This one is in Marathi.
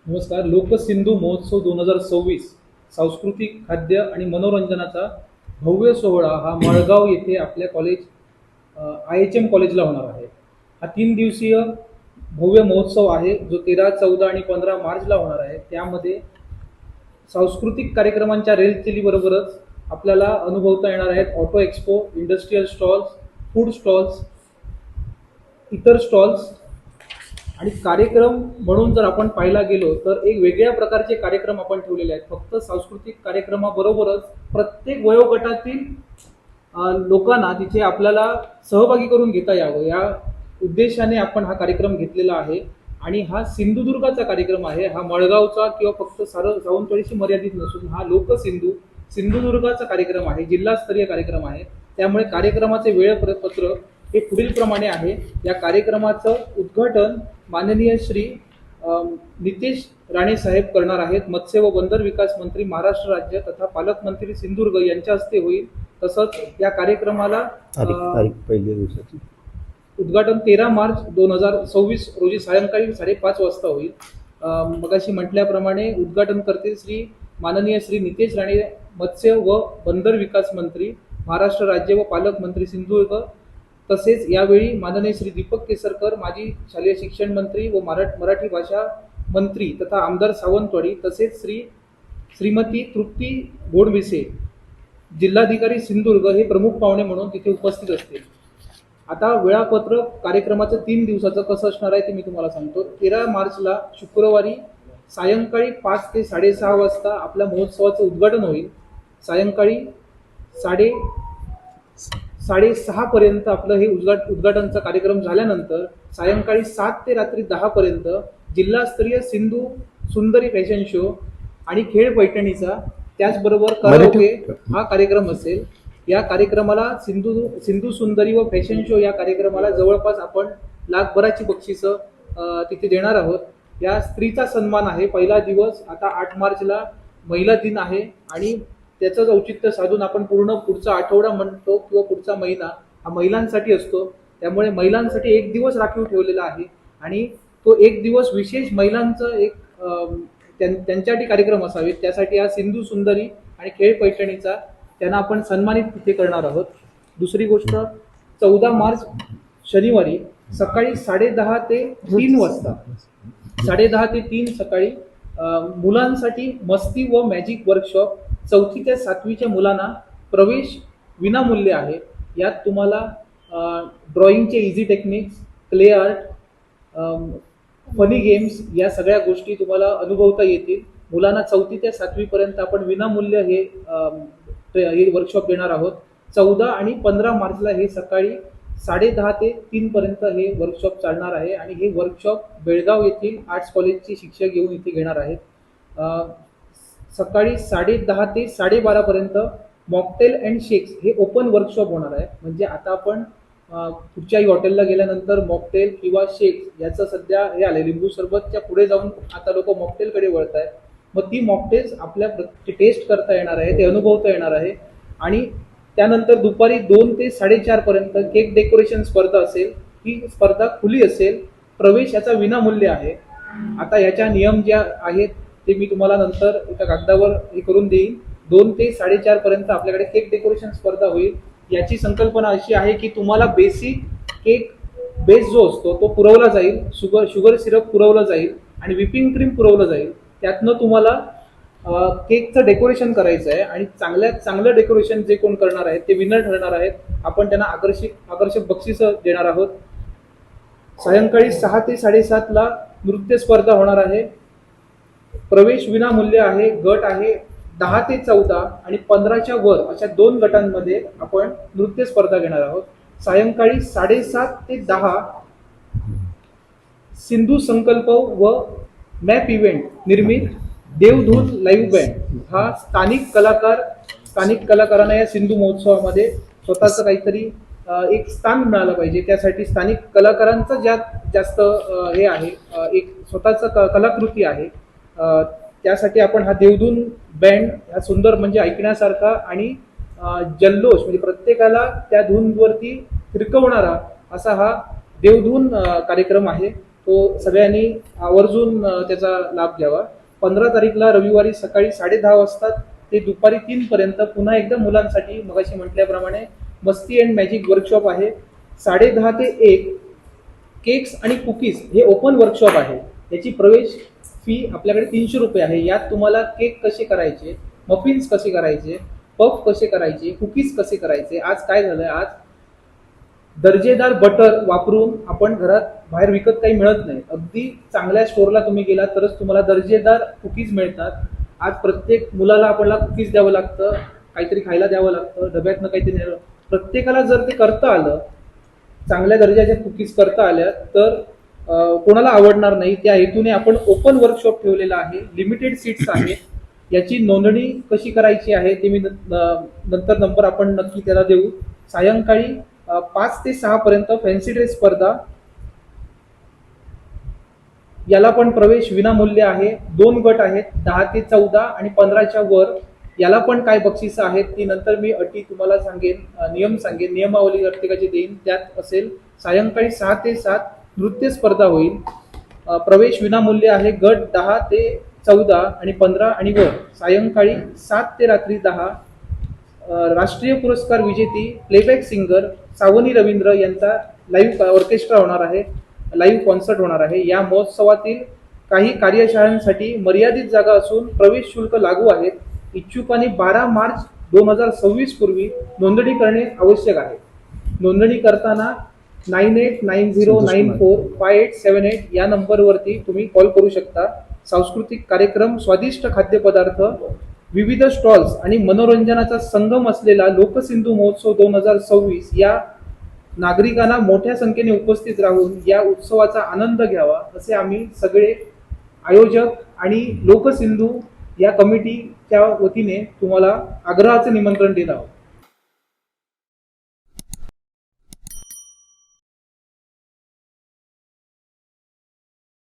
नमस्कार. लोकसिंधू महोत्सव 2026 सांस्कृतिक, खाद्य आणि मनोरंजनाचा भव्य सोहळा हा मळगाव येथे आपल्या कॉलेज IHM कॉलेजला होणार आहे. हा 3 दिवसीय भव्य महोत्सव आहे जो 13, 14 आणि 15 मार्चला होणार आहे. त्यामध्ये सांस्कृतिक कार्यक्रमांच्या रेलचेलीबरोबरच आपल्याला अनुभवता येणार आहेत auto expo, industrial stalls, food stalls, इतर स्टॉल्स आणि कार्यक्रम म्हणून जर आपण पाहायला गेलो तर एक वेगळ्या प्रकारचे कार्यक्रम आपण ठेवलेले आहेत. फक्त सांस्कृतिक कार्यक्रमाबरोबरच प्रत्येक वयोगटातील लोकांना तिथे आपल्याला सहभागी करून घेता यावं या उद्देशाने आपण हा कार्यक्रम घेतलेला आहे. आणि हा सिंधुदुर्गाचा कार्यक्रम आहे. हा मळगावचा किंवा फक्त सावंतवाडीशी मर्यादित नसून हा सिंधुदुर्गाचा कार्यक्रम आहे, जिल्हास्तरीय कार्यक्रम आहे. त्यामुळे कार्यक्रमाचे वेळापत्रक हे पुढील प्रमाणे आहे. या कार्यक्रमाचं उद्घाटन माननीय श्री नितेश राणे साहेब करणार आहेत. मत्स्य व बंदर विकास मंत्री महाराष्ट्र राज्य तथा पालकमंत्री सिंधुदुर्ग यांच्या हस्ते होईल. तसंच या कार्यक्रमाला पहिल्या दिवसाची उद्घाटन 13 मार्च 2026 रोजी सायंकाळी 5:30 वाजता होईल. मगाशी म्हटल्याप्रमाणे उद्घाटन करतील माननीय श्री नितेश राणे, मत्स्य व बंदर विकास मंत्री महाराष्ट्र राज्य व पालकमंत्री सिंधुदुर्ग. तसेच यावेळी माननीय श्री दीपक केसरकर, माजी शालेय शिक्षण मंत्री व मराठी भाषा मंत्री तथा आमदार सावंतवाडी, तसेच श्रीमती तृप्ती गोडविसे, जिल्हाधिकारी सिंधुदुर्ग हे प्रमुख पाहुणे म्हणून तिथे उपस्थित असतील. आता वेळापत्रक कार्यक्रमाचं 3 दिवसाचं कसं असणार आहे ते मी तुम्हाला सांगतो. 13 मार्चला शुक्रवारी सायंकाळी 5 ते 6:30 वाजता आपल्या महोत्सवाचं उद्घाटन होईल. सायंकाळी 6:30 पर्यंत आपलं हे उद्घाटनचा कार्यक्रम झाल्यानंतर सायंकाळी 7 ते रात्री 10 पर्यंत जिल्हास्तरीय सिंधू सुंदरी फॅशन शो आणि खेळ पैठणीचा, त्याचबरोबर कराओके हा कार्यक्रम असेल. या कार्यक्रमाला सिंधू सुंदरी व फॅशन शो या कार्यक्रमाला जवळपास आपण लाखभराची बक्षिसं तिथे देणार आहोत. या स्त्रीचा सन्मान आहे. पहिला दिवस आता 8 मार्चला महिला दिन आहे आणि त्याचंच औचित्य साधून आपण पूर्ण पुढचा आठवडा म्हणतो किंवा पुढचा महिना हा महिलांसाठी असतो. त्यामुळे महिलांसाठी 1 दिवस राखीव ठेवलेला आहे आणि तो 1 दिवस विशेष महिलांचं एक त्यांच्यासाठी कार्यक्रम असावेत. त्यासाठी हा सिंधू सुंदरी आणि खेळ पैठणीचा त्यांना आपण सन्मानित तिथे करणार आहोत. दुसरी गोष्ट, 14 मार्च शनिवारी सकाळी 10:30 ते 3 वाजता 10:30 ते 3 सकाळी मुलांसाठी मस्ती व मॅजिक वर्कशॉप. 4थी ते 7वीच्या मुलांना प्रवेश विनामूल्य आहे. यात तुम्हाला ड्रॉइंगचे easy techniques, clay art, funny games या सगळ्या गोष्टी तुम्हाला अनुभवता येतील. मुलांना 4थी ते 7वी पर्यंत आपण विनामूल्य हे वर्कशॉप देणार आहोत. 14 आणि 15 मार्चला हे सकाळी 10:30 ते 3 पर्यंत हे वर्कशॉप चालणार आहे आणि हे वर्कशॉप बेळगाव येथील आर्ट्स कॉलेजचे शिक्षक येऊन इथे घेणार आहेत. सकाळी 10:30 ते 12:30 पर्यंत मॉकटेल अँड शेक्स हे ओपन वर्कशॉप होणार आहे. म्हणजे आता आपण कुठच्याही हॉटेलला गेल्यानंतर मॉकटेल किंवा शेक्स याचं सध्या हे आले, लिंबू सरबतच्या पुढे जाऊन आता लोक मॉकटेलकडे वळत आहेत. मग ती मॉकटेल्स आपल्या टेस्ट करता येणार आहे, ते अनुभवता येणार आहे. आणि त्यानंतर दुपारी 2 ते 4:30 पर्यंत केक डेकोरेशन स्पर्धा असेल. ही स्पर्धा खुली असेल. प्रवेश याचा विनामूल्य आहे. आता याच्या नियम ज्या आहेत ते मी तुम्हाला नंतर एका कागदावर हे करून देईन. 2 ते 4:30 पर्यंत आपल्याकडे केक डेकोरेशन स्पर्धा होईल. याची संकल्पना अशी आहे की तुम्हाला बेसिक केक बेस जो असतो तो पुरवला जाईल, शुगर सिरप पुरवलं जाईल आणि व्हिपिंग क्रीम पुरवलं जाईल. त्यातनं तुम्हाला केकचं डेकोरेशन करायचं आहे आणि चांगल्यात चांगलं डेकोरेशन जे कोण करणार आहेत ते विनर ठरणार आहेत. आपण त्यांना आकर्षक बक्षिसं देणार आहोत. सायंकाळी 6 ते 7:30ला नृत्य स्पर्धा होणार आहे. प्रवेश विनामूल्य आहे. गट आहे 10 ते 14 आणि 15च्या वर अशा 2 गटांमध्ये आपण नृत्य स्पर्धा घेणार आहोत. सायंकाळी 7:30 ते 10 सिंधू संकल्प व मॅप इव्हेंट निर्मित देवधून लाईव्ह बँड हा स्थानिक कलाकारांना या सिंधू महोत्सवामध्ये स्वतःचं काहीतरी एक स्थान मिळालं पाहिजे. त्यासाठी स्थानिक कलाकारांचं ज्यात जास्त हे आहे, एक स्वतःचं कलाकृती आहे. त्यासाठी आपण हा देवधून बँड हा सुंदर म्हणजे ऐकण्यासारखा आणि जल्लोष म्हणजे प्रत्येकाला त्या धूनवरती फिरकवणारा असा हा देवधून कार्यक्रम आहे. तो सगळ्यांनी आवर्जून त्याचा लाभ घ्यावा. 15 तारीखला रविवारी सकाळी 10:30 वाजता ते दुपारी 3 पर्यंत पुन्हा एकदा मुलांसाठी मगाशी म्हटल्याप्रमाणे मस्ती अँड मॅजिक वर्कशॉप आहे. 10:30 ते 1 केक्स आणि कुकीज हे ओपन वर्कशॉप आहे. याची प्रवेश फी आपल्याकडे 300 रुपये आहे. यात तुम्हाला केक कसे करायचे, मफिन्स कसे करायचे, पफ कसे करायचे, कुकीज कसे करायचे. आज काय झालंय, आज दर्जेदार बटर वापरून आपण घरात बाहेर विकत काही मिळत नाही. अगदी चांगल्या स्टोअरला तुम्ही गेलात तरच तुम्हाला दर्जेदार कुकीज मिळतात. आज प्रत्येक मुलाला आपल्याला कुकीज द्यावं लागतं, काहीतरी खायला द्यावं लागतं, डब्यातनं काहीतरी न्यावं. प्रत्येकाला जर ते करता आलं, चांगल्या दर्जाच्या कुकीज करता आल्या तर कोणाला आवडणार नाही. त्या हेतूने आपण ओपन वर्कशॉप ठेवलेला आहे. लिमिटेड सीट्स आहेत. याची नोंदणी कशी करायची आहे ते मी नंतर नंबर आपण नक्की त्याला देऊ. सायंकाळी 5 ते 6 पर्यंत फॅन्सी ड्रेस स्पर्धा, याला पण प्रवेश विनामूल्य आहे. 2 गट आहेत, 10 ते 14 आणि 15च्या वर. याला पण काय बक्षिसं आहेत ती नंतर मी अटी तुम्हाला सांगेन, नियम सांगेन, नियमावली प्रत्येकाची देईन. त्यात असेल सायंकाळी 6 ते 7 नृत्य स्पर्धा होईल. प्रवेश विनामूल्य आहे. गट 10 ते 14 आणि 15 आणि वर. सायंकाळी 7 ते रात्री 10 राष्ट्रीय पुरस्कार विजेती प्लेबॅक सिंगर सावनी रवींद्र यांचा लाईव्ह ऑर्केस्ट्रा होणार आहे, लाईव्ह कॉन्सर्ट होणार आहे. या महोत्सवातील काही कार्यशाळांसाठी मर्यादित जागा असून प्रवेश शुल्क लागू आहेत. इच्छुकांनी 12 मार्च 2026 पूर्वी नोंदणी करणे आवश्यक आहे. नोंदणी करताना 9890945878 या नंबरवरती तुम्ही कॉल करू शकता. सांस्कृतिक कार्यक्रम, स्वादिष्ट खाद्यपदार्थ, विविध स्टॉल्स आणि मनोरंजनाचा संगम असलेला लोकसिंधू महोत्सव 2026 या नागरिकांना मोठ्या संख्येने उपस्थित राहून या उत्सवाचा आनंद घ्यावा असे आम्ही सगळे आयोजक आणि लोकसिंधू या कमिटीच्या वतीने तुम्हाला आग्रहाचं निमंत्रण देत आहोत.